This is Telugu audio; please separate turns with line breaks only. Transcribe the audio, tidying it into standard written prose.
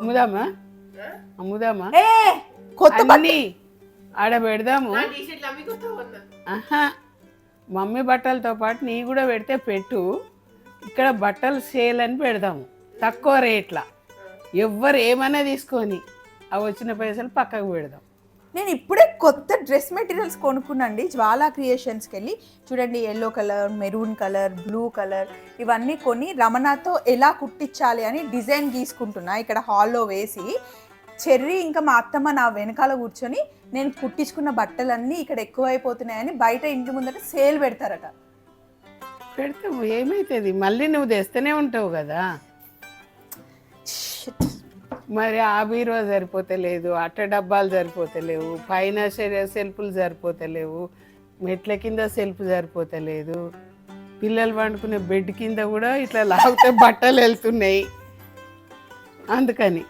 అమ్ముదామా అమ్ముదామా
ఏ కొత్త
అన్ని ఆడ పెడదాము. ఆహా, మమ్మీ బట్టలతో పాటు నీ కూడా పెడితే పెట్టు. ఇక్కడ బట్టలు సేల్ అని పెడదాము తక్కువ రేట్ల. ఎవ్వరు ఏమైనా తీసుకొని ఆ వచ్చిన పైసలు పక్కకు పెడదాం.
నేను ఇప్పుడే కొత్త డ్రెస్ మెటీరియల్స్ కొనుక్కున్నాండి జ్వాలా క్రియేషన్స్కి వెళ్ళి. చూడండి, yellow colour, maroon colour, blue colour ఇవన్నీ కొని రమణతో ఎలా కుట్టించాలి అని డిజైన్ గీసుకుంటున్నా ఇక్కడ హాల్లో వేసి. చెర్రీ ఇంకా మా అత్తమ్మ నా వెనకాల కూర్చొని నేను కుట్టించుకున్న బట్టలన్నీ ఇక్కడ ఎక్కువైపోతున్నాయని బయట ఇంటి ముందట సేల్ పెడతారట.
పెడతాము, ఏమవుతుంది, మళ్ళీ నువ్వు తెస్తూనే ఉంటావు కదా. మరి ఆ బీరువా సరిపోతలేదు, అట్ట డబ్బాలు సరిపోతలేవు, పైన సెల్ఫ్లు సరిపోతలేవు, మెట్ల కింద సెల్ఫ్ సరిపోతలేదు, పిల్లలు పండుకునే బెడ్ కింద కూడా ఇట్లా లాగితే బట్టలు వెళ్తున్నాయి. అందుకని